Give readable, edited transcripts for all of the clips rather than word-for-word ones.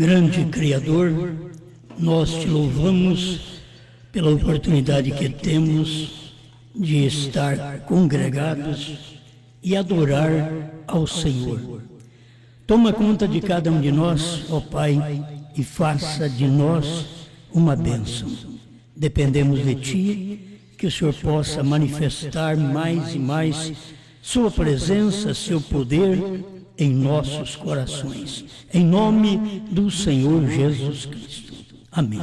Grande Criador, nós te louvamos pela oportunidade que temos de estar congregados e adorar ao Senhor. Toma conta de cada um de nós, ó Pai, e faça de nós uma bênção. Dependemos de Ti, que o Senhor possa manifestar mais e mais Sua presença, Seu poder em nossos corações. Em nome do Senhor Jesus Cristo. Amém.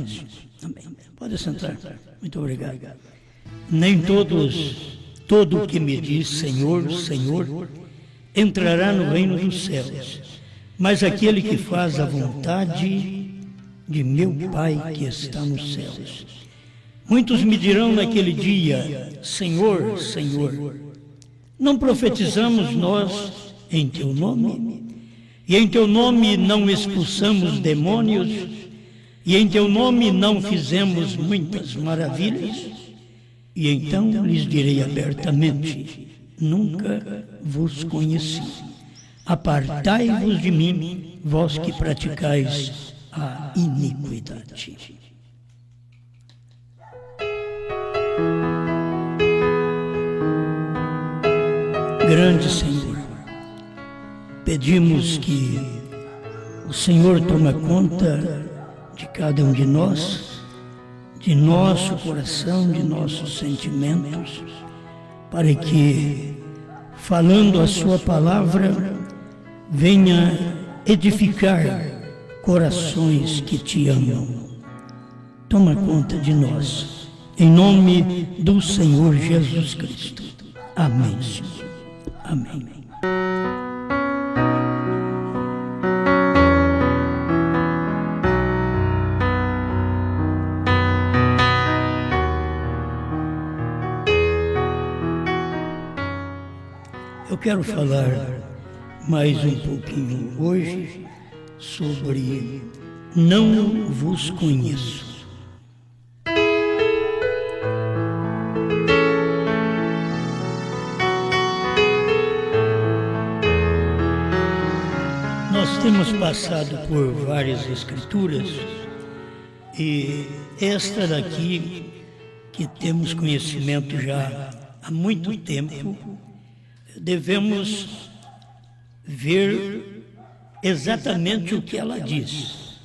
Amém. Pode sentar. Muito obrigado. Nem todo o que me diz Senhor, Senhor, entrará no reino dos céus, mas aquele que faz a vontade de meu Pai que está nos céus. Muitos me dirão naquele dia, Senhor, Senhor, não profetizamos nós em Teu nome? E em Teu nome não expulsamos demônios? E em Teu nome não fizemos muitas maravilhas? E então lhes direi abertamente, nunca vos conheci. Apartai-vos de mim, vós que praticais a iniquidade. Grande Senhor, pedimos que o Senhor tome conta de cada um de nós, de nosso coração, de nossos sentimentos, para que, falando a Sua palavra, venha edificar corações que Te amam. Toma conta de nós, em nome do Senhor Jesus Cristo. Amém, Senhor. Amém. Eu quero falar mais um pouquinho hoje sobre não vos conheço. Nós temos passado por várias escrituras e esta daqui, que temos conhecimento já há muito tempo, devemos ver exatamente o que ela diz.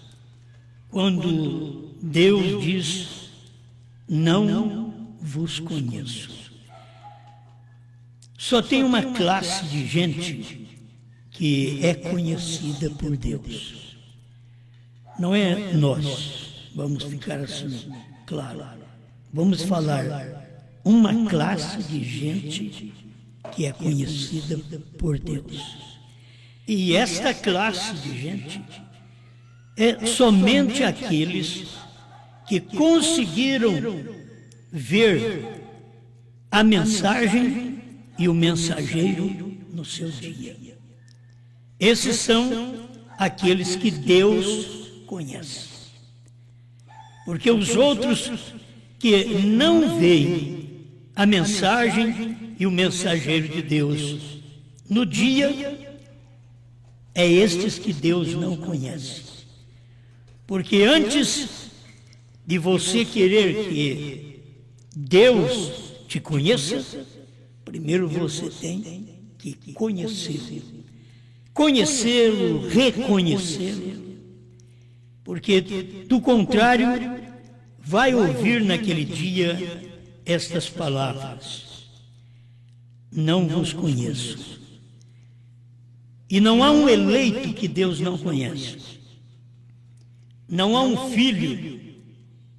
Quando Deus diz, não vos conheço. Só tem uma classe de gente que é conhecida por Deus. Não é nós, vamos ficar assim, claro. Vamos falar uma classe de gente que é conhecida por Deus. E esta classe de gente é somente aqueles que conseguiram ver a mensagem e o mensageiro no seu dia. Esses são aqueles que Deus conhece. Porque os outros que não veem a mensagem e o mensageiro de Deus no dia, é estes que Deus não conhece. Porque antes de você querer que Deus te conheça, primeiro você tem que conhecê-lo. Conhecê-lo, reconhecê-lo. Porque, do contrário, vai ouvir naquele dia estas palavras: não vos conheço. E não há um eleito que Deus não conhece. Não há um filho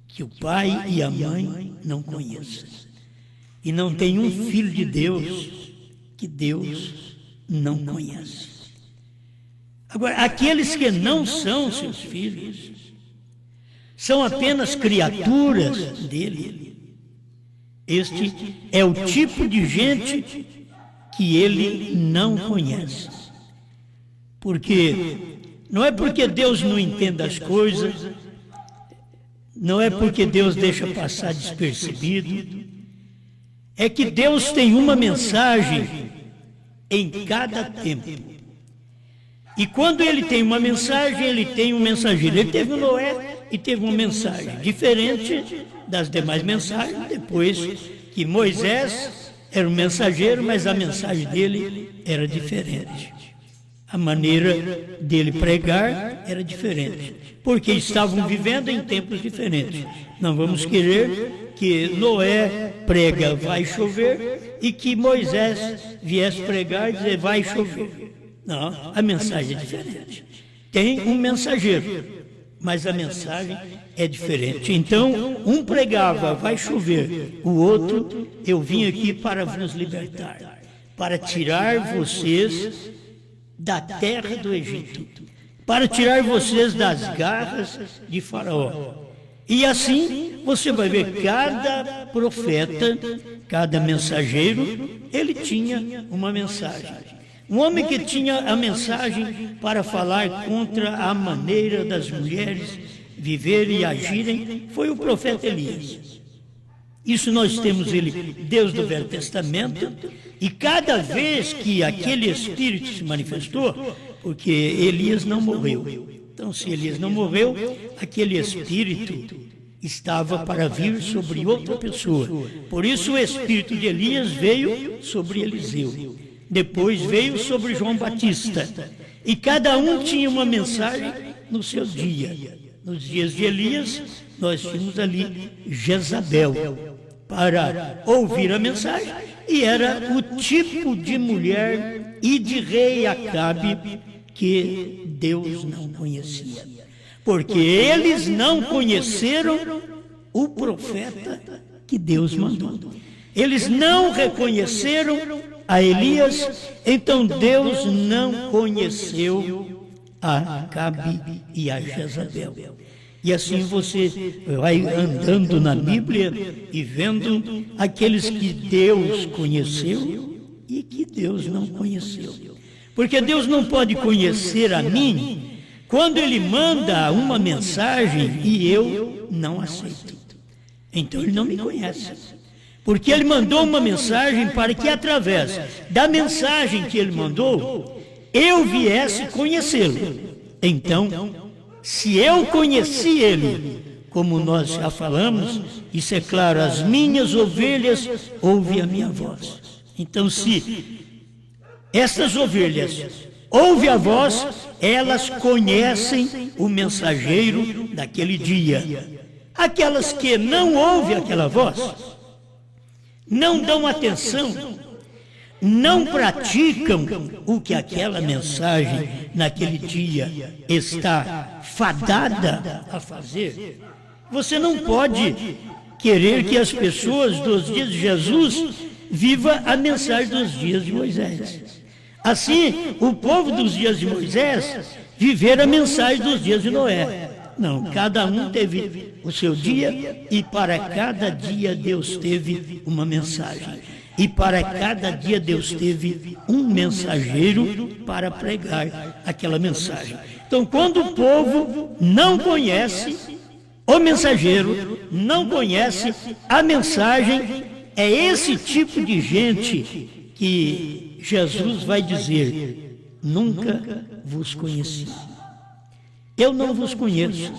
que o pai e a mãe não conheçam. E não tem um filho de Deus que Deus não conhece. Agora, aqueles que não são seus filhos, são apenas criaturas dele. Este é o tipo de gente que ele não conhece. Porque não é porque Deus não entende as coisas, não é porque Deus deixa passar despercebido, é que Deus tem uma mensagem em cada tempo. E quando ele tem uma mensagem, ele tem um mensageiro. Ele teve o Noé e teve uma mensagem diferente das demais mensagens, depois que Moisés era o mensageiro, mas a mensagem dele era diferente. A maneira dele pregar era diferente, porque estavam vivendo em tempos diferentes. Não vamos querer que Noé prega vai chover e que Moisés viesse pregar e dizer vai chover. Não, a mensagem é diferente. Tem um mensageiro, mas a mensagem é diferente. Então, um pregava vai chover, o outro eu vim aqui para vos libertar, para tirar vocês da terra do Egito, para tirar vocês das garras de Faraó. E assim você vai ver cada profeta, cada mensageiro, ele tinha uma mensagem. Um homem que tinha a mensagem para falar contra a maneira das mulheres viverem e agirem foi o profeta Elias. Isso nós temos ele, Deus do Velho Testamento, e cada vez que aquele Espírito se manifestou, porque Elias não morreu. Então, se Elias não morreu, aquele Espírito estava para vir sobre outra pessoa. Por isso o Espírito de Elias veio sobre Eliseu. Depois veio sobre João Batista. E cada um tinha uma mensagem no seu dia. Nos dias de Elias, nós tínhamos ali Jezabel para ouvir a mensagem, e era o tipo de mulher e de rei Acabe que Deus não conhecia. Porque eles não conheceram o profeta que Deus mandou. Eles não reconheceram a Elias, então Deus não conheceu a Acabe e a Jezabel. E assim você vai andando na Bíblia e vendo aqueles que Deus conheceu e que Deus não conheceu. Porque Deus não pode conhecer a mim quando Ele manda uma mensagem e eu não aceito. Então Ele não me conhece. Porque Ele mandou uma mensagem para que através da mensagem que Ele mandou, eu viesse conhecê-lo. Então, se eu conheci Ele, como nós já falamos, isso é claro, as minhas ovelhas ouvem a minha voz. Então, se essas ovelhas ouvem a voz, elas conhecem o mensageiro daquele dia. Aquelas que não ouvem aquela voz, não dão atenção, não praticam o que aquela mensagem naquele dia está fadada a fazer. Você não pode querer que as pessoas dos dias de Jesus vivam a mensagem dos dias de Moisés. Assim, o povo dos dias de Moisés viveram a mensagem dos dias de Noé. Não, cada um teve o seu dia e para cada dia Deus teve uma mensagem. E para cada dia Deus teve um mensageiro para pregar aquela mensagem. Então, quando o povo não conhece o mensageiro, não conhece a mensagem, é esse tipo de gente que Jesus vai dizer: nunca vos conheci. Eu não vos conheço.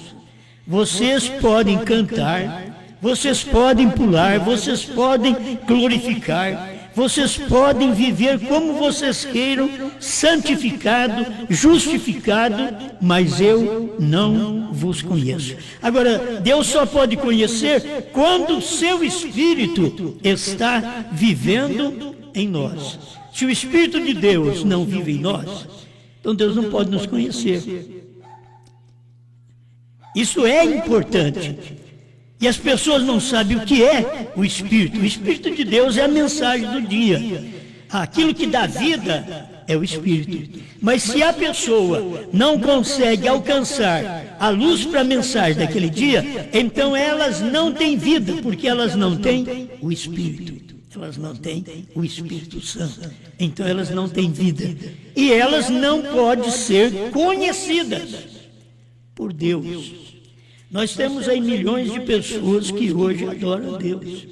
Vocês podem cantar, vocês podem pular, vocês podem glorificar, vocês podem viver como vocês queiram, santificado, justificado, mas eu não vos conheço. Agora, Deus só pode conhecer quando o seu Espírito está vivendo em nós. Se o Espírito de Deus não vive em nós, então Deus não pode nos conhecer. Isso é importante. E as pessoas não sabem o que é o Espírito. O Espírito de Deus é a mensagem do dia. Aquilo que dá vida é o Espírito. Mas se a pessoa não consegue alcançar a luz para a mensagem daquele dia, então elas não têm vida, porque elas não têm o Espírito. Elas não têm o Espírito Santo. Então elas não têm vida. E elas não podem ser conhecidas por Deus. Nós temos aí milhões de pessoas que hoje adoram a Deus,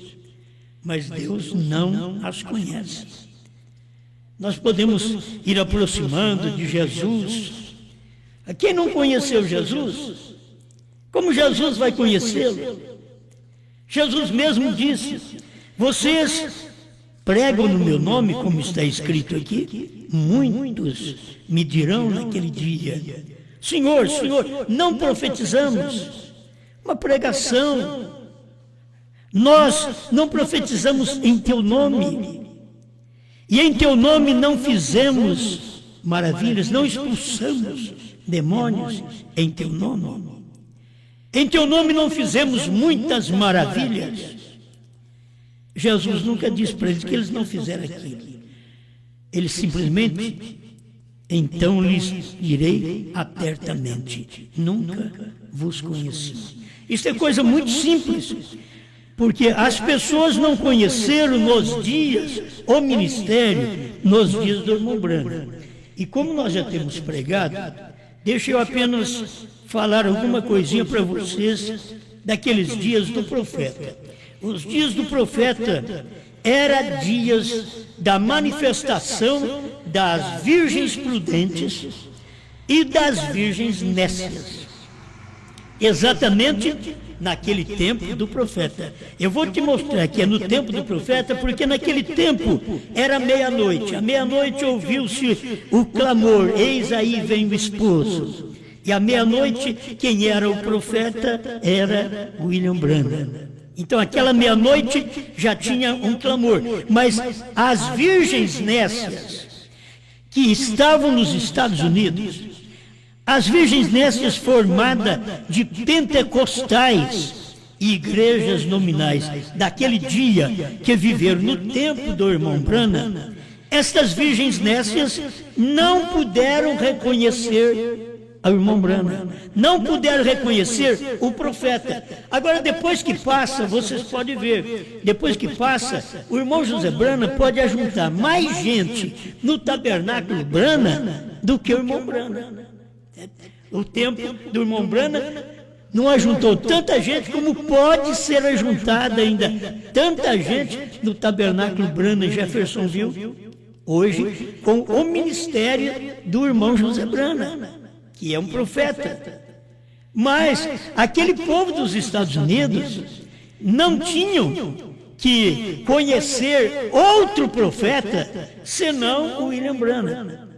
mas Deus não as conhece. Nós podemos ir aproximando de Jesus. Quem não conheceu Jesus, como Jesus vai conhecê-lo? Jesus mesmo disse: vocês pregam no meu nome, como está escrito aqui, muitos me dirão naquele dia: Senhor, Senhor, não profetizamos? Uma pregação. Nós não profetizamos em teu nome, e em teu nome não fizemos maravilhas, não expulsamos demônios em teu nome. Em teu nome não fizemos muitas maravilhas. Jesus nunca disse para eles que eles não fizeram aquilo. Ele simplesmente: então lhes direi abertamente: nunca vos conheci. Isso é coisa muito simples, porque as pessoas não conheceram nos dias o ministério, nos dias do irmão Branham. E como nós já temos pregado, deixa eu apenas falar alguma coisinha para vocês daqueles dias do profeta. Os dias do profeta eram dias da manifestação das virgens prudentes e das virgens nécias. Exatamente naquele tempo do profeta. Eu vou te mostrar que é no tempo do profeta, porque naquele tempo era meia-noite. À meia-noite ouviu-se o clamor: eis aí vem o esposo. E à meia-noite, quem era o profeta era William Branham. Então, aquela meia-noite já tinha um clamor. Mas as virgens nécias que estavam nos Estados Unidos, as virgens nécias formadas de pentecostais e igrejas nominais daquele dia que viveram no tempo do irmão Branham, estas virgens nécias não puderam reconhecer o irmão Branham, não puderam reconhecer o profeta. Agora, depois que passa, vocês podem ver, depois que passa, o irmão José Branham pode ajuntar mais gente no tabernáculo Branham do que o irmão Branham. O tempo do irmão Branham não ajuntou tanta gente como pode ser ajuntada ainda tanta gente no tabernáculo Branham em Jeffersonville hoje, com o ministério do irmão José Branham, que é um profeta. Mas aquele povo dos Estados Unidos não tinham que conhecer outro profeta senão o William Branham.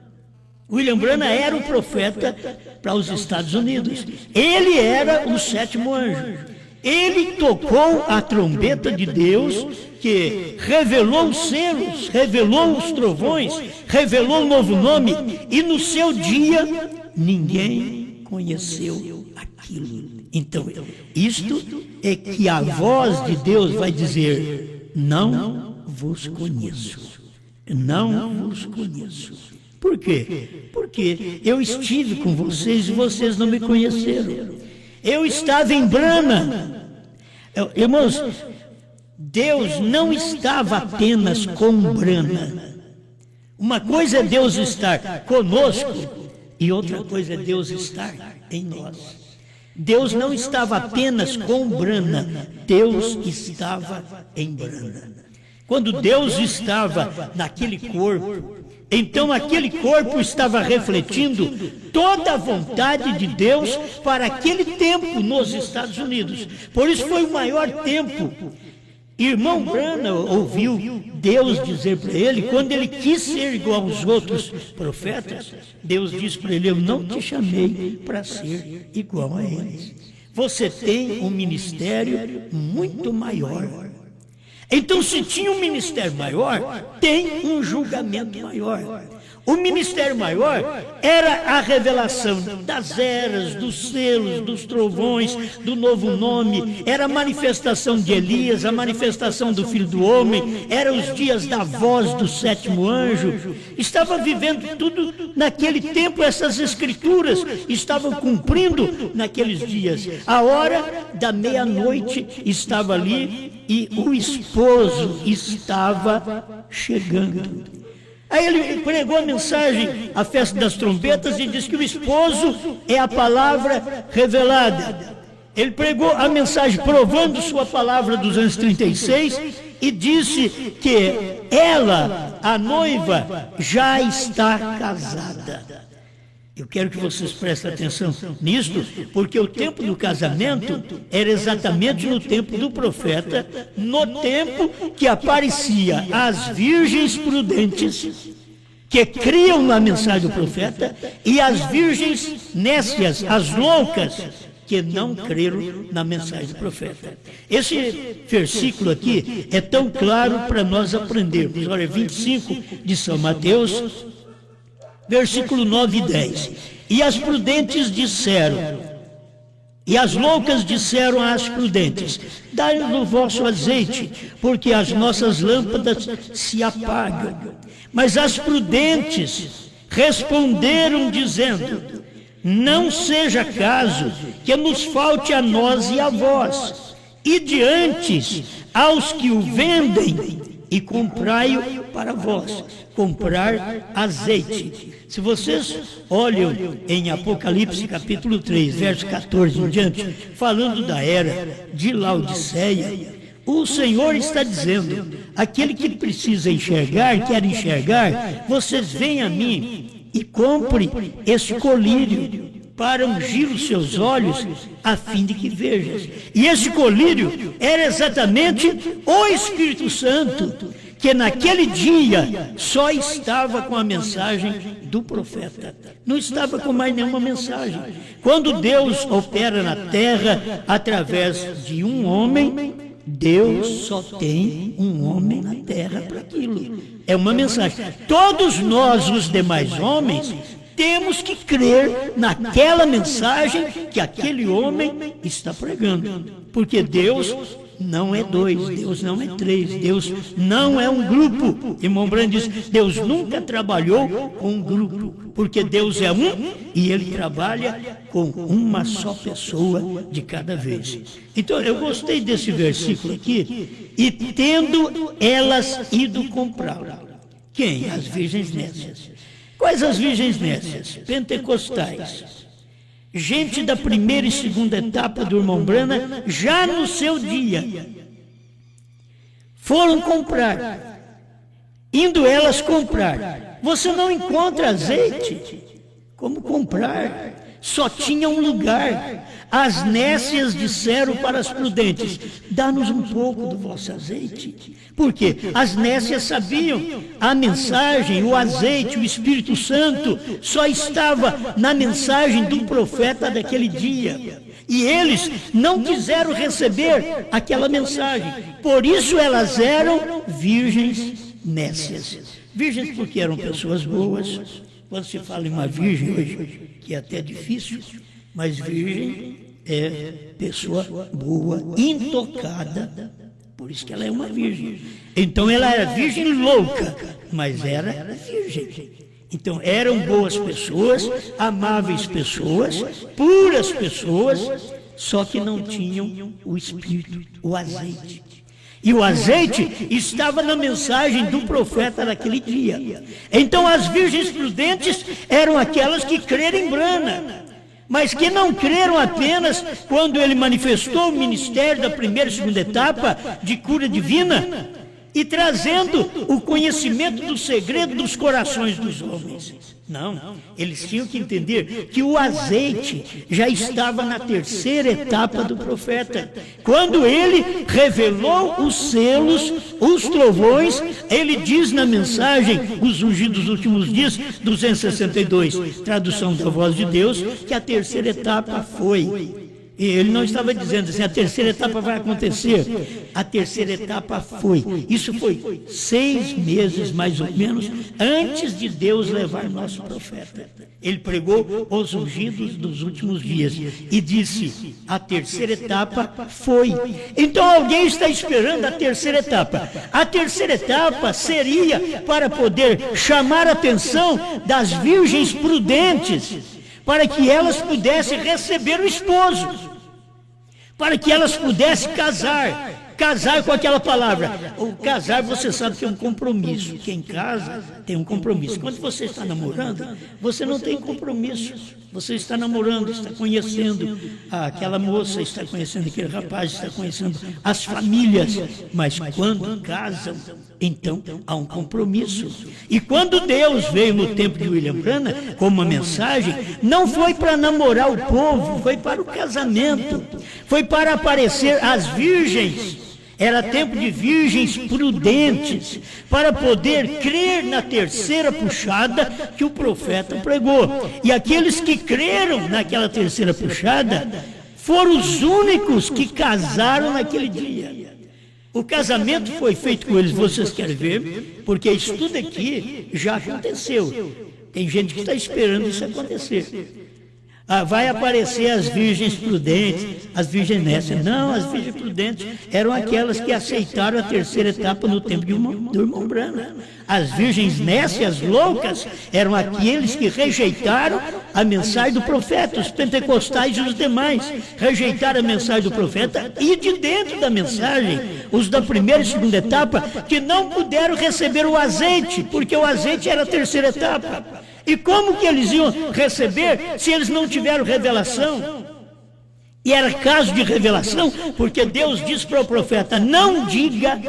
William Branham era o profeta para os Estados Unidos. Ele era o sétimo anjo. Ele tocou a trombeta de Deus, que revelou os selos, revelou os trovões, revelou o novo nome, e no seu dia ninguém conheceu aquilo. Então, isto é que a voz de Deus vai dizer: não vos conheço, não vos conheço. Por quê? Porque eu estive com vocês e vocês não me conheceram. Eu estava em Branham. Irmãos, Deus não estava apenas com Branham. Uma coisa é Deus estar conosco e outra coisa é Deus estar em nós. Deus não estava apenas com Branham, Deus estava em Branham. Quando Deus estava naquele corpo, então aquele corpo estava refletindo toda a vontade de Deus para aquele tempo nos Estados Unidos. Por isso foi o maior tempo. Irmão Branham ouviu Deus dizer para ele, quando ele quis ser igual aos outros profetas, Deus disse para ele: eu não te chamei para ser igual a eles. Você tem um ministério muito maior. Então, se tinha um ministério maior, tem um julgamento maior. O ministério maior era a revelação das eras, dos selos, dos trovões, do novo nome, era a manifestação de Elias, a manifestação do Filho do Homem, eram os dias da voz do sétimo anjo. Estava vivendo tudo naquele tempo, essas escrituras estavam cumprindo naqueles dias. A hora da meia-noite estava ali e o esposo estava chegando. Aí ele pregou a mensagem, a festa das trombetas, e disse que o esposo é a palavra revelada. Ele pregou a mensagem provando sua palavra 236 e disse que ela, a noiva, já está casada. Eu quero que vocês prestem atenção nisto, porque o tempo do casamento era exatamente no tempo do profeta, no tempo que aparecia as virgens prudentes, que criam na mensagem do profeta, e as virgens nécias, as loucas, que não creram na mensagem do profeta. Esse versículo aqui é tão claro para nós aprendermos. Olha, 25 de São Mateus, versículo 9 e 10. E as prudentes disseram, e as loucas disseram às prudentes: dai-nos o vosso azeite, porque as nossas lâmpadas se apagam. Mas as prudentes responderam dizendo: não seja caso que nos falte a nós e a vós, e diante aos que o vendem, e comprai-o para vós. Comprar azeite. Se vocês olham em Apocalipse capítulo 3, verso 14 em diante, falando da era de Laodiceia, o Senhor está dizendo: aquele que precisa enxergar, quer enxergar, vocês vêm a mim e compre esse colírio para ungir os seus olhos, a fim de que vejas. E esse colírio era exatamente o Espírito Santo, que naquele dia só estava com a mensagem do profeta. Não estava com mais nenhuma mensagem. Quando Deus opera na terra através de um homem, Deus só tem um homem na terra para aquilo. É uma mensagem. Todos nós, os demais homens, temos que crer naquela mensagem que aquele homem está pregando. Porque Deus não é dois, Deus não é três, Deus não é um grupo. Irmão Brando diz: Deus nunca trabalhou com um grupo, porque Deus é um e Ele trabalha com uma só pessoa de cada vez. Então eu gostei desse versículo aqui. E tendo elas ido comprá-lo. Quem? As virgens nécias. Quais as virgens nécias? Pentecostais. Gente da primeira e segunda etapa do irmão Brana, já no seu dia, foram comprar. Indo elas comprar. Você não encontra azeite. Como comprar? Só tinha um lugar. As nécias disseram para as prudentes: dá-nos um pouco do vosso azeite. Porque as nécias sabiam a mensagem, o azeite, o Espírito Santo só estava na mensagem do profeta daquele dia. E eles não quiseram receber aquela mensagem. Por isso elas eram virgens nécias. Virgens porque eram pessoas boas. Quando se fala em uma virgem hoje, que é até difícil, mas virgem é pessoa boa, intocada. Por isso que ela é uma virgem. Então ela era virgem louca, mas era virgem. Então eram boas pessoas, amáveis pessoas, puras pessoas, só que não tinham o Espírito, o azeite. E o azeite estava na mensagem do profeta naquele dia. Então as virgens prudentes eram aquelas que creram em Brana, mas que não creram apenas quando ele manifestou o ministério da primeira e segunda etapa de cura divina e trazendo o conhecimento do segredo dos corações dos homens. Não, eles tinham que entender que o azeite já estava na terceira etapa do profeta. Quando ele revelou os selos, os trovões, ele diz na mensagem, os ungidos dos últimos dias, 262, tradução da voz de Deus, que a terceira etapa foi. E ele não estava dizendo assim: a terceira etapa vai acontecer. A terceira etapa foi. Isso foi 6 meses, mais ou menos, antes de Deus levar nosso profeta. Ele pregou os ungidos dos últimos dias e disse: a terceira etapa foi. Então alguém está esperando a terceira etapa. A terceira etapa seria para poder chamar a atenção das virgens prudentes, para que elas pudessem receber o esposo, para que elas pudessem casar. Casar com aquela palavra. O casar, você sabe que é um compromisso. Quem casa tem um compromisso. Quando você está namorando, você não tem compromisso. Você está namorando, está conhecendo aquela moça, está conhecendo aquele rapaz, está conhecendo as famílias. Mas quando casam, então há um compromisso. E quando Deus veio no tempo de William Branham com uma mensagem, não foi para namorar o povo, foi para o casamento. Foi para aparecer as virgens. Era tempo de virgens prudentes, para poder crer na terceira puxada que o profeta pregou. E aqueles que creram naquela terceira puxada foram os únicos que casaram naquele dia. O casamento foi feito com eles, vocês querem ver? Porque isso tudo aqui já aconteceu. Tem gente que está esperando isso acontecer. Vai aparecer as virgens prudentes, as virgens nécias. Não, as virgens prudentes eram aquelas que aceitaram a terceira etapa no tempo do irmão Branham. As virgens nécias, loucas, eram aqueles que rejeitaram a mensagem do profeta, os pentecostais e os demais. Rejeitaram a mensagem do profeta e de dentro da mensagem, os da primeira e segunda etapa, que não puderam receber o azeite, porque o azeite era a terceira etapa. E como que eles iam receber se eles não tiveram revelação? E era caso de revelação, porque Deus disse para o profeta, não diga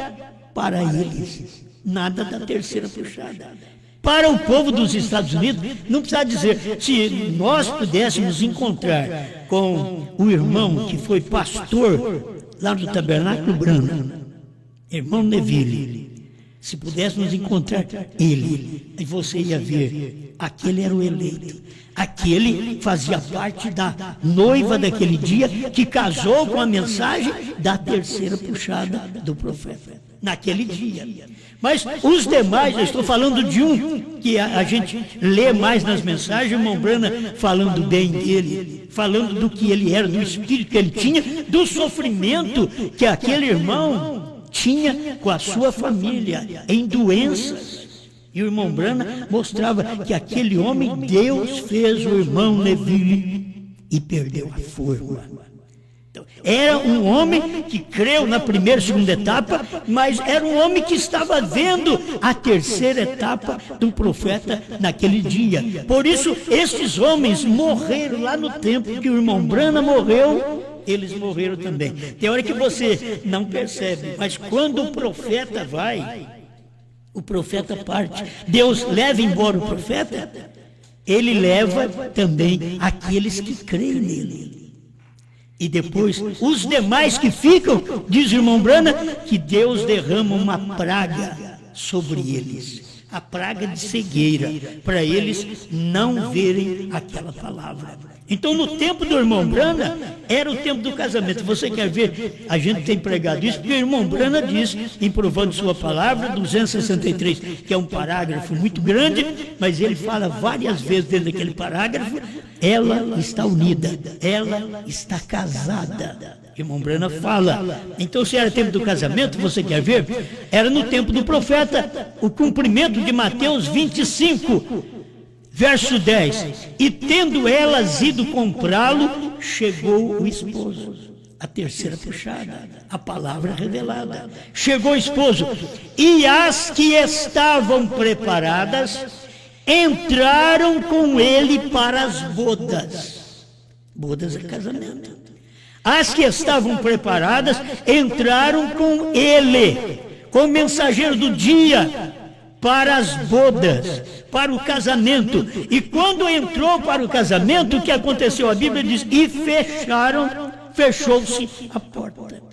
para eles nada da terceira puxada. Para o povo dos Estados Unidos, não precisa dizer, se nós pudéssemos encontrar com o irmão que foi pastor lá no Tabernáculo Branham, irmão Neville, se pudéssemos encontrar ele, aí você ia ver, aquele era o eleito. Aquele fazia parte da noiva daquele dia que casou com a mensagem da terceira puxada do profeta. Naquele dia. Mas os demais, eu estou falando de um que a gente lê mais nas mensagens, o irmão Branham falando bem dele, falando do que ele era, do espírito que ele tinha, do sofrimento que aquele irmão tinha com a sua família, em doenças. E o irmão Branham mostrava que aquele homem, Deus fez o irmão Neville e perdeu a forma. Então, era um homem que creu na primeira e segunda etapa, mas era um homem que estava vendo a terceira etapa do profeta naquele dia. Por isso, esses homens morreram lá no tempo que o irmão Branham morreu. Eles morreram também. Tem hora que você não percebe, mas quando o profeta vai, o profeta parte. Deus leva embora o profeta, ele leva também aqueles que creem nele. E depois, os demais que ficam, diz o irmão Branham, que Deus derrama uma praga sobre eles. A praga de cegueira, para eles não verem aquela palavra. Então, no tempo do irmão Branham, era o tempo do casamento. Você quer ver? A gente tem pregado isso, porque o irmão Branham diz, em Provando Sua Palavra, 263, que é um parágrafo muito grande, mas ele fala várias vezes dentro daquele parágrafo, ela está unida, ela está casada. O irmão Branham fala. Então, se era tempo do casamento, você quer ver? Era no tempo do profeta, o cumprimento de Mateus 25, verso 10. E tendo elas ido comprá-lo, chegou o esposo. A terceira puxada, a palavra revelada. Chegou o esposo. E as que estavam preparadas entraram com ele para as bodas. Bodas é casamento. As que estavam preparadas entraram com ele, com o mensageiro do dia, para as bodas, para o casamento. E quando entrou para o casamento, o que aconteceu? A Bíblia diz, e fechou-se a porta.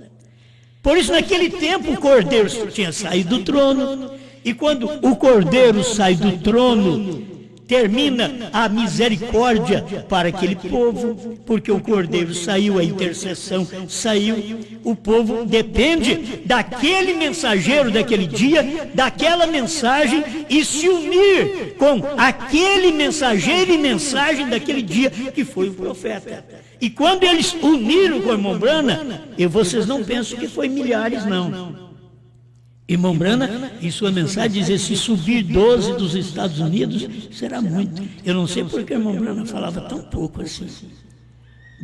Por isso, naquele tempo, o cordeiro tinha saído do trono, e quando o cordeiro sai do trono, termina a misericórdia para aquele povo, porque o cordeiro saiu, a intercessão saiu, o povo depende daquele mensageiro daquele dia, daquela mensagem, e se unir com aquele mensageiro e mensagem daquele dia, que foi o profeta. E quando eles uniram com o irmão Branham, vocês não pensam que foi milhares, não. Irmão Branham, em sua mensagem, dizia, se subir 12 dos Estados Unidos, será muito. Eu não sei porque o irmão Branham falava tão pouco assim.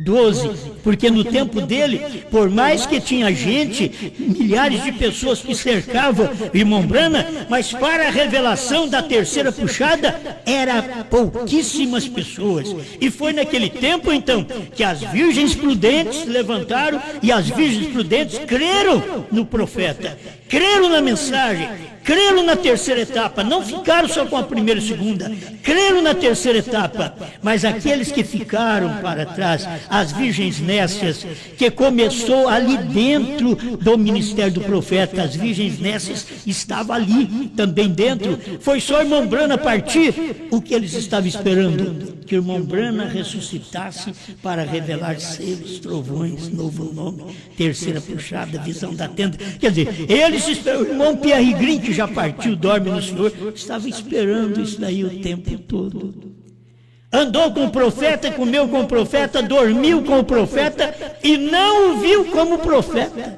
12, porque no tempo dele, por mais que tinha gente, milhares de pessoas que cercavam o irmão Branham, mas para a revelação da terceira puxada, era pouquíssimas pessoas. E foi naquele tempo, então, que as virgens prudentes se levantaram e as virgens prudentes creram no profeta, creram na mensagem, creram na terceira etapa, não ficaram só com a primeira e segunda, creram na terceira etapa, mas aqueles que ficaram para trás, as virgens nécias, que começou ali dentro do ministério do profeta, as virgens nécias estavam ali também dentro, foi só o irmão Branham partir, o que eles estavam esperando? Que o irmão Branham ressuscitasse para revelar selos, trovões, novo nome, terceira puxada, visão da tenda. Quer dizer, eles esperaram, o irmão Pierre Green, que já partiu, dorme no Senhor, estava esperando isso daí o tempo todo. Andou com o profeta, comeu com o profeta, dormiu com o profeta e não o viu como profeta.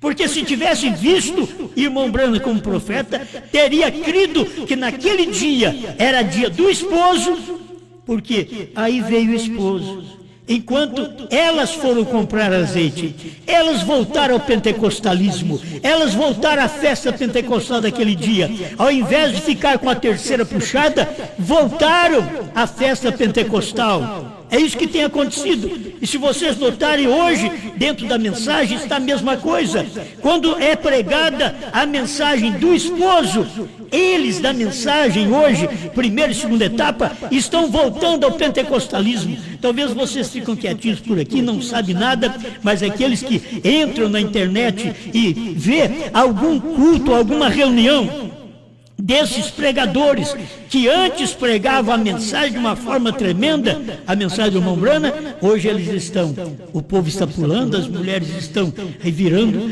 Porque se tivesse visto irmão Branham como profeta, teria crido que naquele dia era dia do esposo, porque aí veio o esposo. Enquanto elas foram comprar azeite, elas voltaram ao pentecostalismo, elas voltaram à festa pentecostal daquele dia. Ao invés de ficar com a terceira puxada, voltaram à festa pentecostal. É isso que tem acontecido. E se vocês notarem hoje, dentro da mensagem, está a mesma coisa. Quando é pregada a mensagem do esposo, eles da mensagem hoje, primeira e segunda etapa, estão voltando ao pentecostalismo. Talvez vocês ficam quietinhos por aqui, não sabem nada, mas aqueles que entram na internet e vê algum culto, alguma reunião desses pregadores que antes pregavam a mensagem de uma forma tremenda, a mensagem do irmão Branham, hoje eles estão, o povo está pulando, as mulheres estão revirando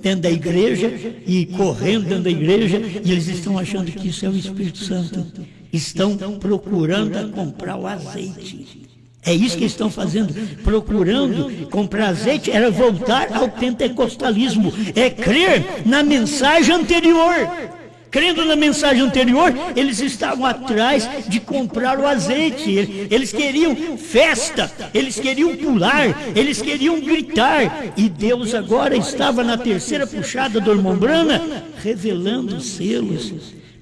dentro da igreja e correndo dentro da igreja, e eles estão achando que isso é o Espírito Santo. Estão procurando comprar o azeite. É isso que estão fazendo, procurando comprar azeite, era voltar ao pentecostalismo, é crer na mensagem anterior. Crendo na mensagem anterior, eles estavam atrás de comprar o azeite, eles queriam festa, eles queriam pular, eles queriam gritar, e Deus agora estava na terceira puxada do irmão Branham, revelando os selos.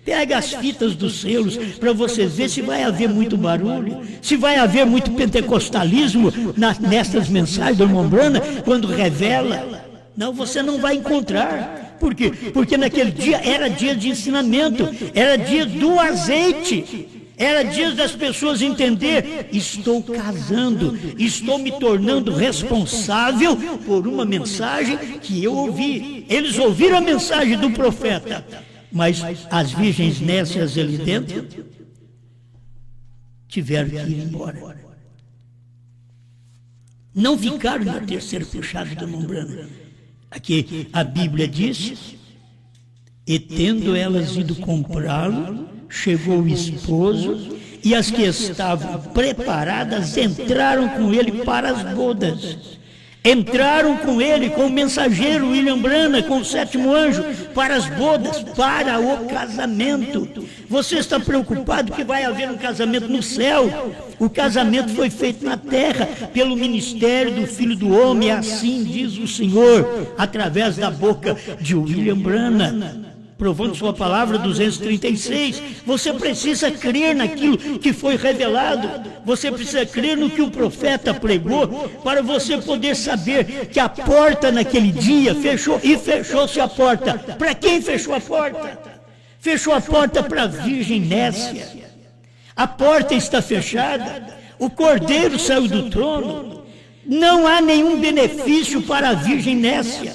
Pega as fitas dos selos para você ver se vai haver muito barulho, se vai haver muito pentecostalismo nessas mensagens do irmão Branham, quando revela. Não, você não vai encontrar. Por quê? Porque naquele dia era dia de ensinamento, era dia do azeite, era dia das pessoas entender, estou casando, estou me tornando responsável por uma mensagem que eu ouvi. Eles ouviram a mensagem do profeta, mas as virgens nécias ali dentro tiveram que ir embora. Não ficaram na terceira puxada do irmão Branham. Aqui a Bíblia diz, e tendo elas ido comprá-lo, chegou o esposo, e as que estavam preparadas entraram com ele para as bodas. Entraram com ele, com o mensageiro William Branham, com o sétimo anjo, para as bodas, para o casamento. Você está preocupado que vai haver um casamento no céu? O casamento foi feito na terra, pelo ministério do Filho do Homem, assim diz o Senhor, através da boca de William Branham. Provando sua palavra, 236, você precisa crer naquilo que foi revelado, você precisa crer no que o profeta pregou, para você poder saber que a porta naquele dia fechou, e fechou-se a porta. Para quem fechou a porta? Fechou a porta para a virgem nécia. A porta está fechada, o cordeiro saiu do trono, não há nenhum benefício para a virgem nécia.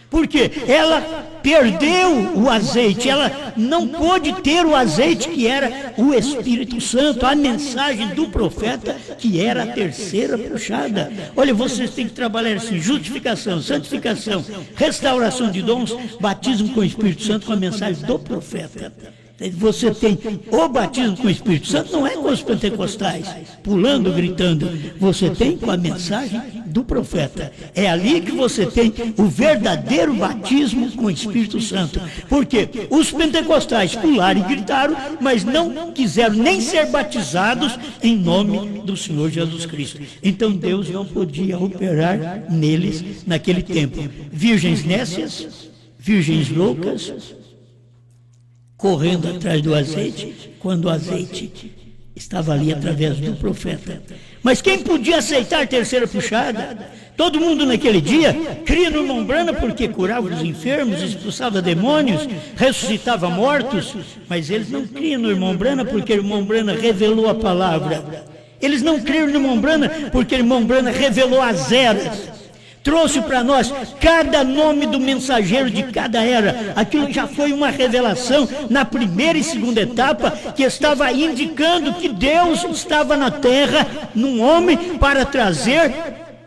Porque ela perdeu o azeite, ela não pôde ter o azeite que era o Espírito Santo, a mensagem do profeta que era a terceira puxada. Olha, vocês têm que trabalhar assim, justificação, santificação, restauração de dons, batismo com o Espírito Santo com a mensagem do profeta. Você tem o batismo com o Espírito Santo, não é com os pentecostais, pulando, gritando. Você tem com a mensagem do profeta. É ali que você tem o verdadeiro batismo com o Espírito Santo. Porque os pentecostais pularam e gritaram, mas não quiseram nem ser batizados em nome do Senhor Jesus Cristo. Então Deus não podia operar neles naquele tempo. Virgens nécias, virgens loucas, correndo atrás do azeite, quando o azeite estava ali através do profeta. Mas quem podia aceitar a terceira puxada? Todo mundo naquele dia cria no irmão Branham porque curava os enfermos, expulsava demônios, ressuscitava mortos, mas eles não criam no irmão Branham porque o irmão Branham revelou a palavra. Eles não criam no irmão Branham porque o irmão Branham revelou as eras. Trouxe para nós cada nome do mensageiro de cada era. Aquilo já foi uma revelação na primeira e segunda etapa, que estava indicando que Deus estava na terra, num homem, para trazer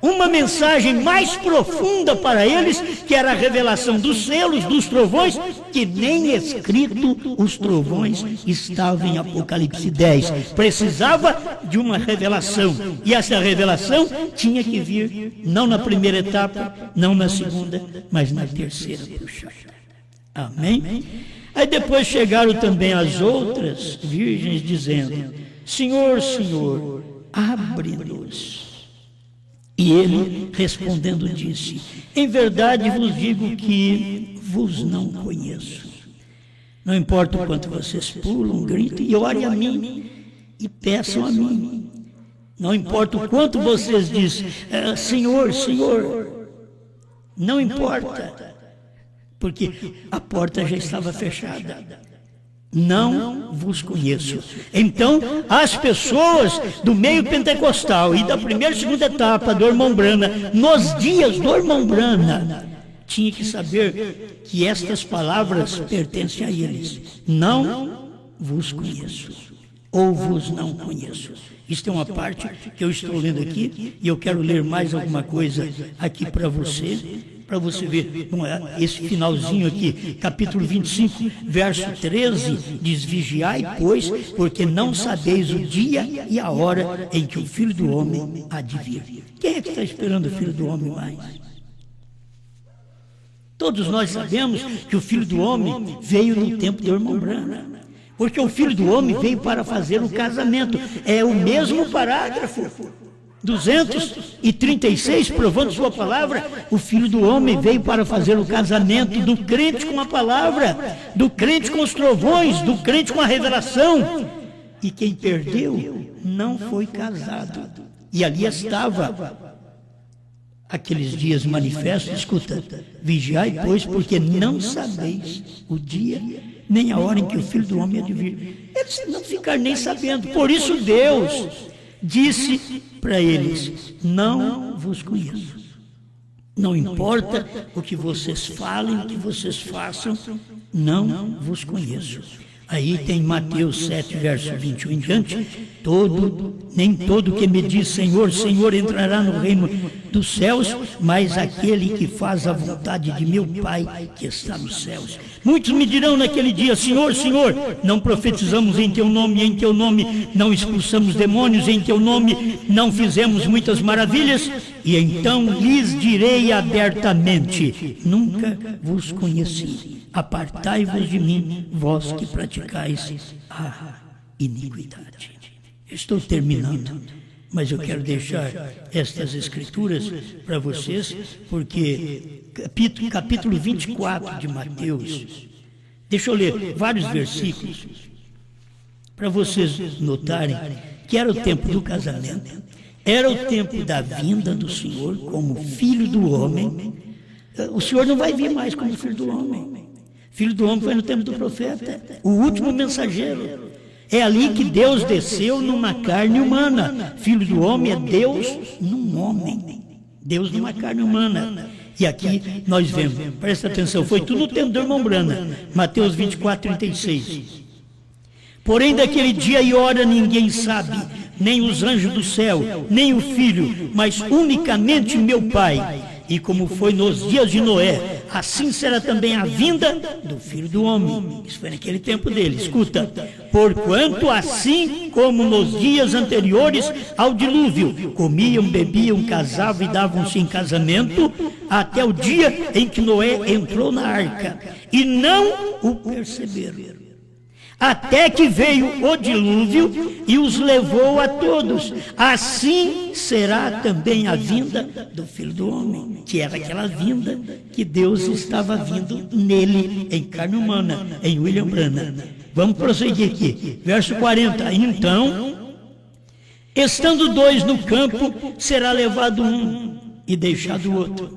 uma mensagem mais profunda para eles, que era a revelação dos selos, dos trovões, que nem escrito os trovões estavam em Apocalipse 10. Precisava de uma revelação, e essa revelação tinha que vir não na primeira etapa, não na segunda, mas na terceira puxada. Amém? Aí depois chegaram também as outras virgens dizendo: Senhor, Senhor, abre-nos. E ele, respondendo, disse: em verdade vos digo que vos não conheço. Não importa o quanto vocês pulam, gritam e orem a mim e peçam a mim. Não importa o quanto vocês dizem, Senhor, Senhor. Não importa, porque a porta já estava fechada. Não vos conheço. Então, as pessoas do meio pentecostal e da primeira e segunda etapa do irmão Branham, nos dias do irmão Branham, tinha que saber que estas palavras pertencem a eles. Não vos conheço, ou vos não conheço. Isto é uma parte que eu estou lendo aqui, e eu quero ler mais alguma coisa aqui para você ver. Esse finalzinho aqui, capítulo 25, verso 13, diz: vigiai, pois, porque não sabeis o dia e a hora em que o Filho do Homem há de vir. Quem é que está esperando o Filho do Homem mais? Todos nós sabemos que o Filho do Homem veio no tempo do irmão Branham, porque o Filho do Homem veio para fazer o casamento. É o mesmo parágrafo 236, provando sua palavra. O Filho do Homem veio para fazer o casamento do crente com a palavra, do crente com os trovões, do crente com a revelação. E quem perdeu não foi casado. E ali estava aqueles dias manifestos. Escuta: vigiai, pois, porque não sabeis o dia nem a hora em que o Filho do Homem há de vir. Eles não ficaram nem sabendo. Por isso Deus disse para eles: não vos conheço. Não importa o que vocês falem, o que vocês façam, não vos conheço. Aí tem Mateus 7, verso 21 em diante: nem todo que me diz Senhor, Senhor entrará no reino dos céus, mas aquele que faz a vontade de meu Pai que está nos céus. Muitos me dirão naquele dia: Senhor, Senhor, não profetizamos em teu nome, em teu nome não expulsamos demônios, em teu nome não fizemos muitas maravilhas? E então lhes direi abertamente: nunca vos conheci. Apartai-vos de mim, vós que praticais a iniquidade. Estou terminando, mas eu quero deixar estas escrituras para vocês, porque capítulo 24 de Mateus, deixa eu ler vários versículos, para vocês notarem que era o tempo do casamento, era o tempo da vinda do Senhor como Filho do Homem. O Senhor não vai vir mais como Filho do Homem. Filho do Homem foi no tempo do profeta, o último mensageiro. É ali que Deus desceu numa carne humana. Filho do Homem é Deus num homem. Deus numa carne humana. E aqui nós vemos, presta atenção, foi tudo no tempo do irmão Branham. Mateus 24, 36. Porém daquele dia e hora ninguém sabe, nem os anjos do céu, nem o Filho, mas unicamente meu Pai. E como foi nos dias de Noé, assim será também a vinda do Filho do Homem. Isso foi naquele tempo dele. Escuta: porquanto assim como nos dias anteriores ao dilúvio, comiam, bebiam, casavam e davam-se em casamento, até o dia em que Noé entrou na arca, e não o perceberam. Até que veio o dilúvio e os levou a todos. Assim será também a vinda do Filho do Homem, que era aquela vinda que Deus estava vindo nele, em carne humana, em William Branham. Vamos prosseguir aqui, verso 40. Então, estando dois no campo, será levado um e deixado o outro.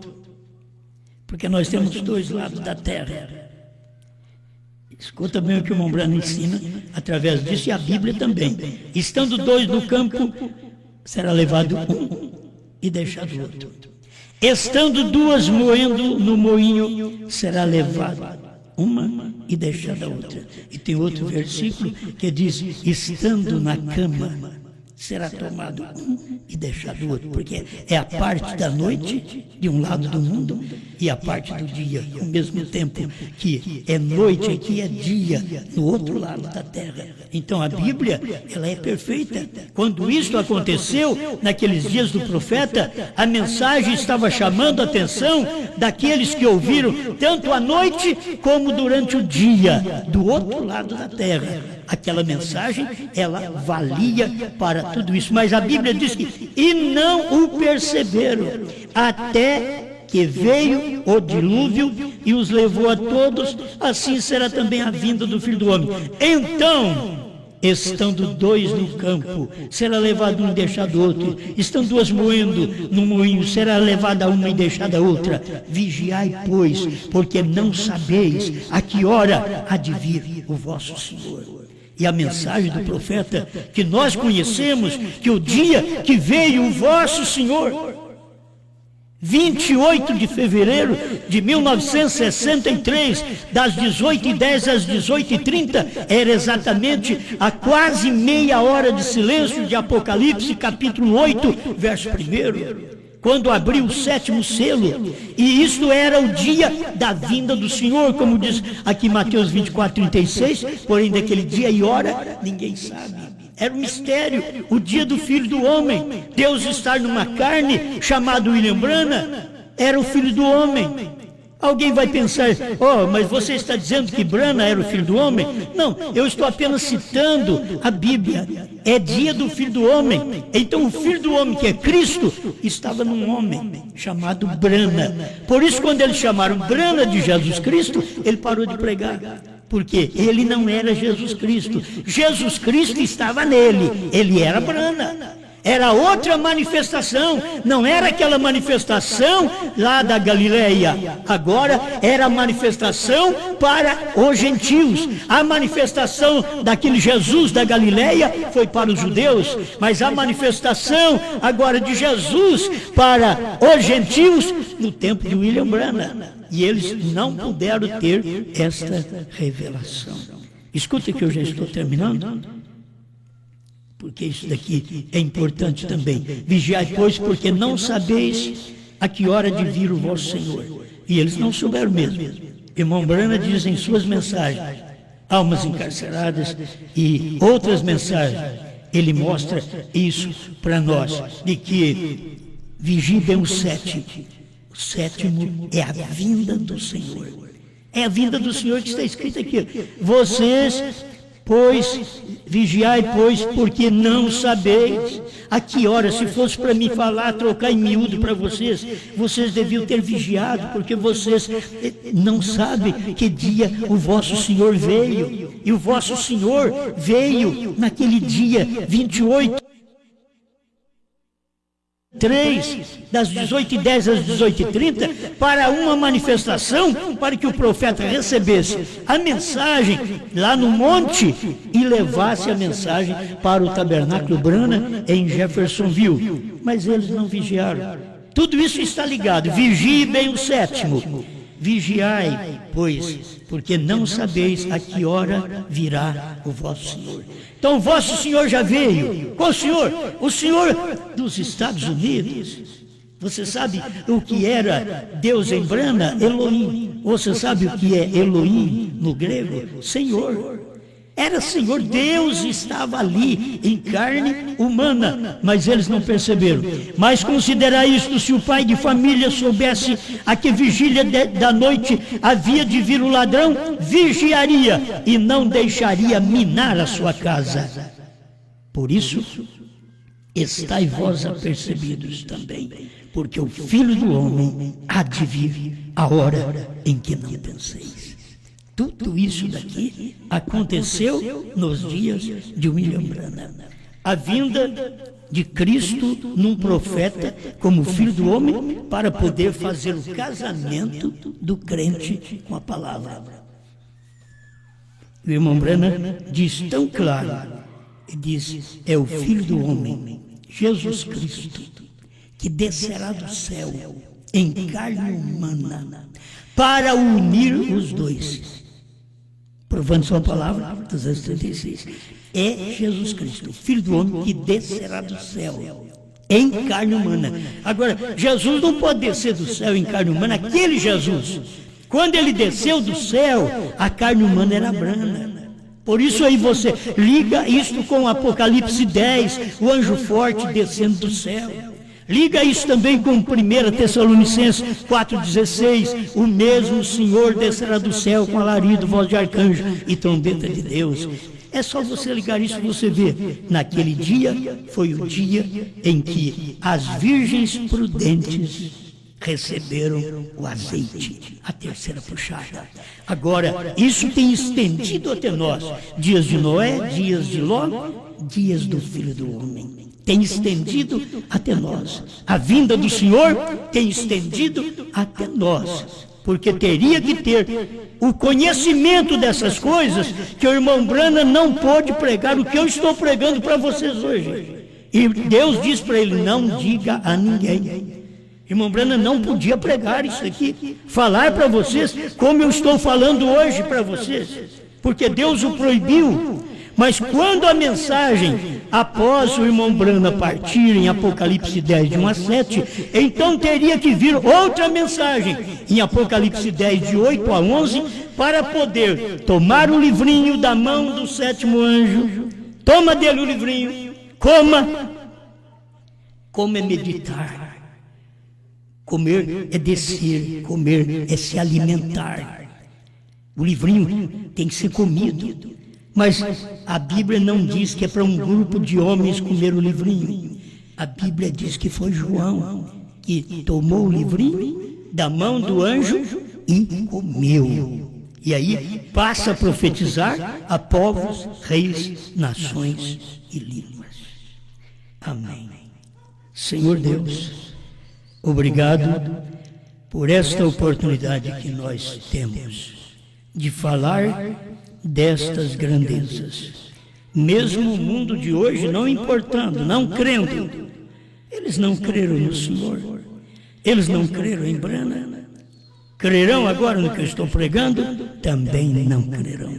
Porque nós temos dois lados da terra. Escuta bem o que o irmão Branham ensina através disso, e a Bíblia também. Estando dois no campo, será levado um e deixado o outro. Estando duas moendo no moinho, será levado uma e deixada a outra. E tem outro versículo que diz: estando na cama, será tomado um e deixado o outro, porque é a parte da noite de um lado do mundo e a parte do dia, ao mesmo tempo que é noite aqui, é dia no outro lado da terra. Então a Bíblia, ela é perfeita. Quando isso aconteceu, naqueles dias do profeta, a mensagem estava chamando a atenção daqueles que ouviram, tanto à noite como durante o dia, do outro lado da terra. Aquela mensagem, ela valia para tudo isso. Mas a Bíblia diz que, e não o perceberam, até que veio o dilúvio e os levou a todos, assim será também a vinda do Filho do Homem. Então, estando dois no campo, será levado um e deixado outro. Estando duas moendo no moinho, será levada uma e deixada outra. Vigiai, pois, porque não sabeis a que hora há de vir o vosso Senhor. E a mensagem do profeta que nós conhecemos, que o dia que veio o vosso Senhor, 28 de fevereiro de 1963, das 18h10 às 18h30, era exatamente a quase meia hora de silêncio de Apocalipse, capítulo 8, verso 1. Quando abriu o sétimo selo, e isto era o dia da vinda do Senhor, como diz aqui Mateus 24:36, porém daquele dia e hora ninguém sabe. Era um mistério, o dia do Filho do Homem. Deus estar numa carne, chamado William Branham, era o Filho do Homem. Alguém vai pensar, mas você está dizendo que Branham era o Filho do Homem? Não, eu estou apenas citando a Bíblia. É dia do Filho do Homem. Então o Filho do Homem, que é Cristo, estava num homem chamado Branham. Por isso, quando eles chamaram Branham de Jesus Cristo, ele parou de pregar. Porque ele não era Jesus Cristo. Jesus Cristo estava nele. Ele era Branham. Era outra manifestação, não era aquela manifestação lá da Galileia. Agora era a manifestação para os gentios. A manifestação daquele Jesus da Galileia foi para os judeus, mas a manifestação agora de Jesus para os gentios no tempo de William Branham. E eles não puderam ter esta revelação. Escuta que eu já estou terminando. Porque isso daqui é importante também. Vigiai, pois, porque não sabeis a que hora de vir o vosso Senhor. E eles não souberam mesmo. Irmão Branham diz em suas mensagens, almas encarceradas e outras mensagens, ele mostra isso para nós, de que vigie bem o sétimo. O sétimo é a vinda do Senhor. É a vinda do Senhor que está escrito aqui. Vigiai, pois, porque não sabeis a que hora. Se fosse para mim falar, trocar em miúdo para vocês, vocês deviam ter vigiado, porque vocês não sabem que dia o vosso Senhor veio. E o vosso Senhor veio naquele dia 28. 3, das 18h10 às 18h30, para uma manifestação, para que o profeta recebesse a mensagem lá no monte e levasse a mensagem para o tabernáculo Branham em Jeffersonville. Mas eles não vigiaram. Tudo isso está ligado. Vigie bem o sétimo. Vigiai, pois, porque não sabeis a que hora virá o vosso Senhor. Então o vosso Senhor já veio. Qual Senhor? O Senhor dos Estados Unidos. Você sabe o que era Deus em Branham? Elohim. Você sabe o que é Elohim no grego? Senhor. Era Senhor, Deus estava ali em carne humana, mas eles não perceberam. Mas considerar isto, se o pai de família soubesse a que vigília da noite havia de vir o ladrão, vigiaria e não deixaria minar a sua casa. Por isso, estai vós apercebidos também, porque o Filho do Homem há de vir a hora em que não penseis. Tudo isso daqui aconteceu nos dias de William Branham. A vinda de Cristo num profeta como Filho do Homem para poder fazer o casamento do crente com a palavra. O irmão Branham diz tão claro, ele diz, é o Filho do Homem, Jesus Cristo, que descerá do céu em carne humana para unir os dois. Provando sua palavra, 236. É Jesus Cristo, Filho do Homem, que descerá do céu em carne humana. Agora, Jesus não pode descer do céu em carne humana, aquele Jesus. Quando ele desceu do céu, a carne humana era brana. Por isso aí você liga isto com Apocalipse 10, o anjo forte descendo do céu. Liga isso também com 1 Tessalonicenses 4,16, o mesmo Senhor descerá do céu com alarido, voz de arcanjo e trombeta de Deus. É só você ligar isso, você vê. Naquele dia foi o dia em que as virgens prudentes receberam o azeite, a terceira puxada. Agora, isso tem estendido até nós. Dias de Noé, dias de Ló, dias do Filho do Homem. Tem estendido até nós. A vinda do Senhor tem estendido até nós. Porque teria que ter o conhecimento dessas coisas que o irmão Branham não pôde pregar o que eu estou pregando para vocês hoje. E Deus diz para ele, não diga a ninguém. Irmão Branham não podia pregar isso aqui, falar para vocês como eu estou falando hoje para vocês. Porque Deus o proibiu. Mas quando a mensagem, após o irmão Branham partir em Apocalipse 10, de 1 a 7, então teria que vir outra mensagem, em Apocalipse 10, de 8 a 11, para poder tomar o livrinho da mão do sétimo anjo, toma dele o livrinho, coma. Como é meditar, comer é descer, comer é se alimentar. O livrinho tem que ser comido. Mas a Bíblia não diz que é para um grupo de homens comer o livrinho. A Bíblia diz que foi João que tomou o livrinho da mão do anjo e comeu. E aí passa a profetizar a povos, reis, nações e línguas. Amém. Senhor Deus, obrigado por esta oportunidade que nós temos de falar destas grandezas. Mesmo o mundo de hoje não importando, não crendo, eles não creram no Senhor, eles não creram em Branham. Crerão agora no que eu estou pregando? Também não crerão.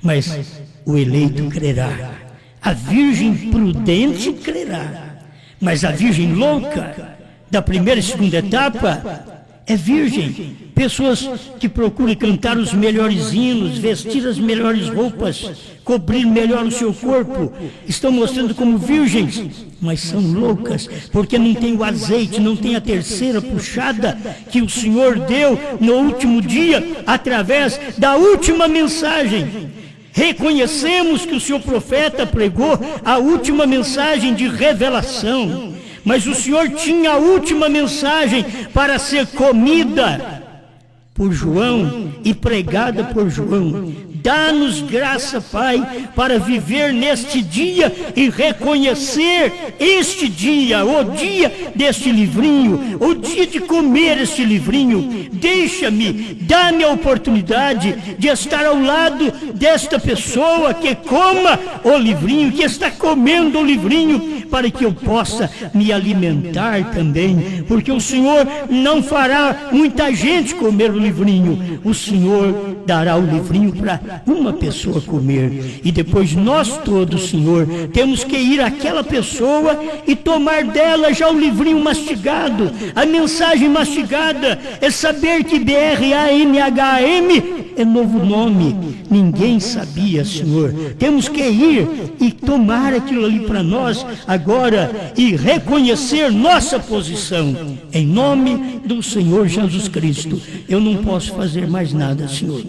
Mas o eleito crerá, a virgem prudente crerá, mas a virgem louca da primeira e segunda etapa é virgem. Pessoas que procuram cantar os melhores hinos, vestir as melhores roupas, cobrir melhor o seu corpo, estão mostrando como virgens, mas são loucas, porque não tem o azeite, não tem a terceira puxada que o Senhor deu no último dia, através da última mensagem. Reconhecemos que o seu profeta pregou a última mensagem de revelação, mas o Senhor tinha a última mensagem para ser comida por João e pregada por João. Dá-nos graça, Pai, para viver neste dia e reconhecer este dia, o dia deste livrinho, o dia de comer este livrinho. Deixa-me, dá-me a oportunidade de estar ao lado desta pessoa que coma o livrinho, que está comendo o livrinho, para que eu possa me alimentar também, porque o Senhor não fará muita gente comer o livrinho, o Senhor dará o livrinho para uma pessoa comer, e depois nós todos, Senhor, temos que ir àquela pessoa e tomar dela já o livrinho mastigado, a mensagem mastigada, é saber que BRANHM é novo nome, ninguém sabia, Senhor. Temos que ir e tomar aquilo ali para nós agora e reconhecer nossa posição, em nome do Senhor Jesus Cristo. Eu não posso fazer mais nada, Senhor,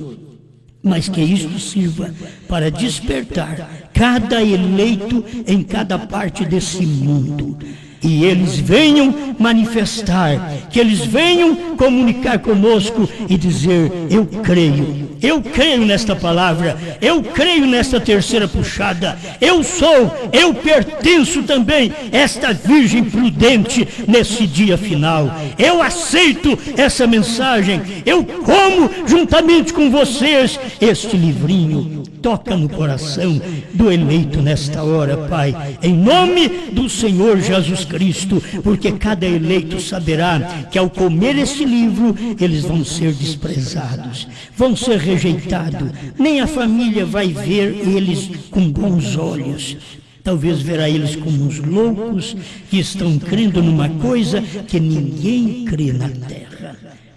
mas que isto sirva para despertar cada eleito em cada parte desse mundo, e eles venham manifestar, que eles venham comunicar conosco e dizer: eu creio nesta palavra, eu creio nesta terceira puxada, eu pertenço também a esta Virgem prudente nesse dia final, eu aceito essa mensagem, eu como juntamente com vocês este livrinho. Toca no coração do eleito nesta hora, Pai, em nome do Senhor Jesus Cristo, porque cada eleito saberá que ao comer esse livro, eles vão ser desprezados, vão ser rejeitados, nem a família vai ver eles com bons olhos. Talvez verá eles como uns loucos que estão crendo numa coisa que ninguém crê na terra.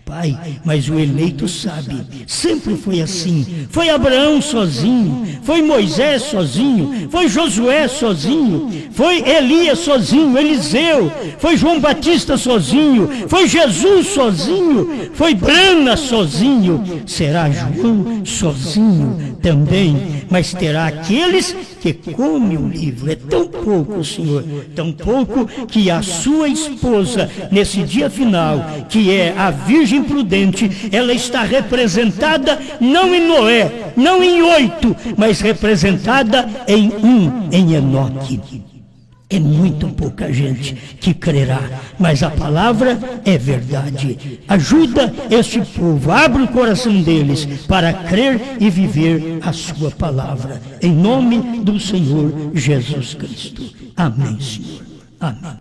Pai, mas o eleito sabe, sempre foi assim. Foi Abraão sozinho, foi Moisés sozinho, foi Josué sozinho, foi Elias sozinho, Eliseu, foi João Batista sozinho, foi Jesus sozinho, foi Brana sozinho, será João sozinho também, mas terá aqueles que comem o livro. É tão pouco, Senhor, tão pouco que a sua esposa, nesse dia final, que é a Virgem prudente, ela está representada não em Noé, não em 8, mas representada em em Enoque. É muito pouca gente que crerá, mas a palavra é verdade. Ajuda este povo, abre o coração deles para crer e viver a sua palavra. Em nome do Senhor Jesus Cristo. Amém, Senhor. Amém.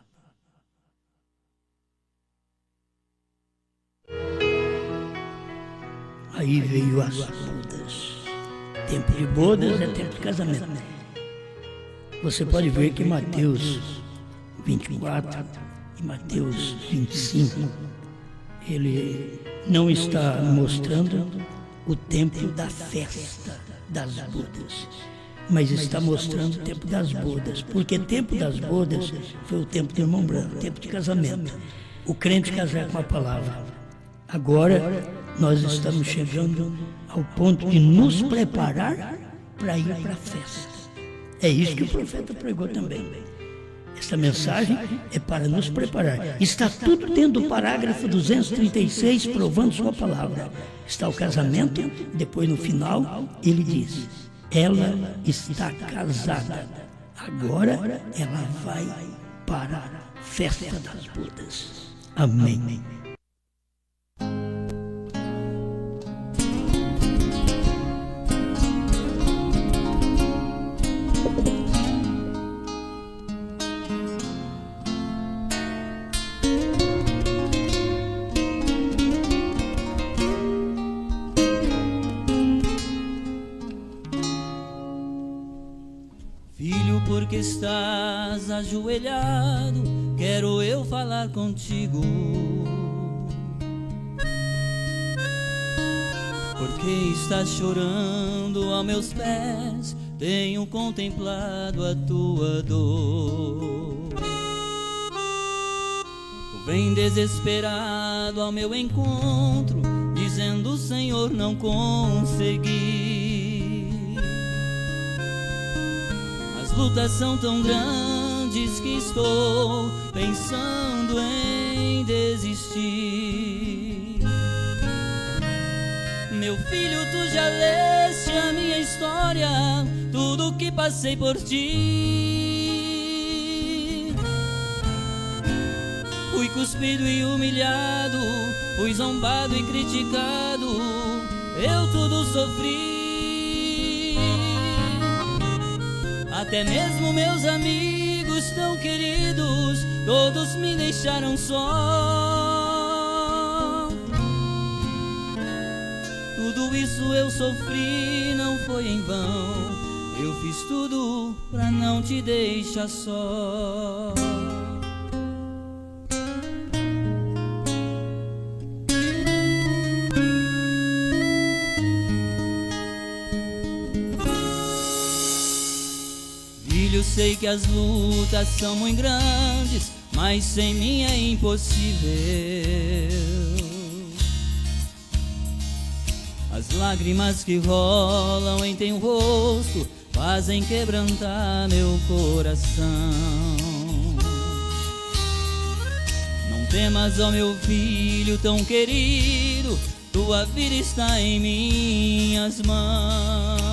Aí veio as bodas. Tempo de bodas é tempo de casamento. Você pode ver que Mateus 24 e Mateus 25, ele não está mostrando o tempo da festa das bodas, mas está mostrando o tempo das bodas, porque tempo das bodas foi o tempo do irmão branco, tempo de casamento, o crente casar com a palavra. Agora nós estamos chegando ao ponto de nos preparar para ir para a festa. É isso que o profeta pregou também. Esta mensagem é para nos preparar. Está tudo dentro do parágrafo 236, provando sua palavra. Está o casamento, depois no final ele diz: ela está casada, agora ela vai para a festa das bodas. Amém. Porque estás ajoelhado, quero eu falar contigo. Porque estás chorando aos meus pés, tenho contemplado a tua dor. Vem desesperado ao meu encontro, dizendo: Senhor, não consegui. Lutas são tão grandes que estou pensando em desistir. Meu filho, tu já leste a minha história, tudo que passei por ti. Fui cuspido e humilhado, fui zombado e criticado, eu tudo sofri. Até mesmo meus amigos amigos tão queridos, todos me deixaram só. Tudo isso eu sofri, não foi em vão. Eu fiz tudo pra não te deixar só. Filho, sei que as lutas são muito grandes, mas sem mim é impossível. As lágrimas que rolam em teu rosto fazem quebrantar meu coração. Não temas, ó meu filho tão querido, tua vida está em minhas mãos.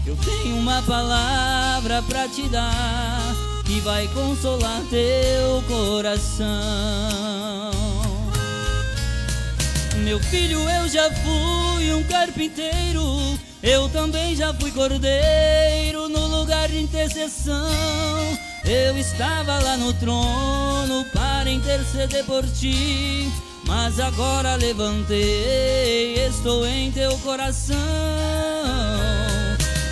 Eu tenho uma palavra pra te dar que vai consolar teu coração. Meu filho, eu já fui um carpinteiro, eu também já fui cordeiro no lugar de intercessão. Eu estava lá no trono para interceder por ti, mas agora levantei, estou em teu coração.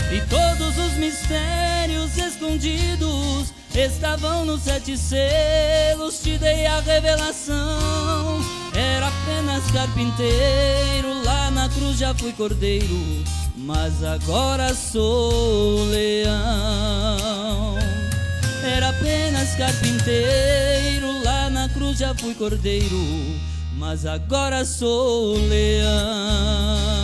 E todos os mistérios escondidos estavam nos 7 selos, te dei a revelação. Era apenas carpinteiro, lá na cruz já fui cordeiro, mas agora sou leão. Era apenas carpinteiro, lá na cruz já fui cordeiro, mas agora sou leão.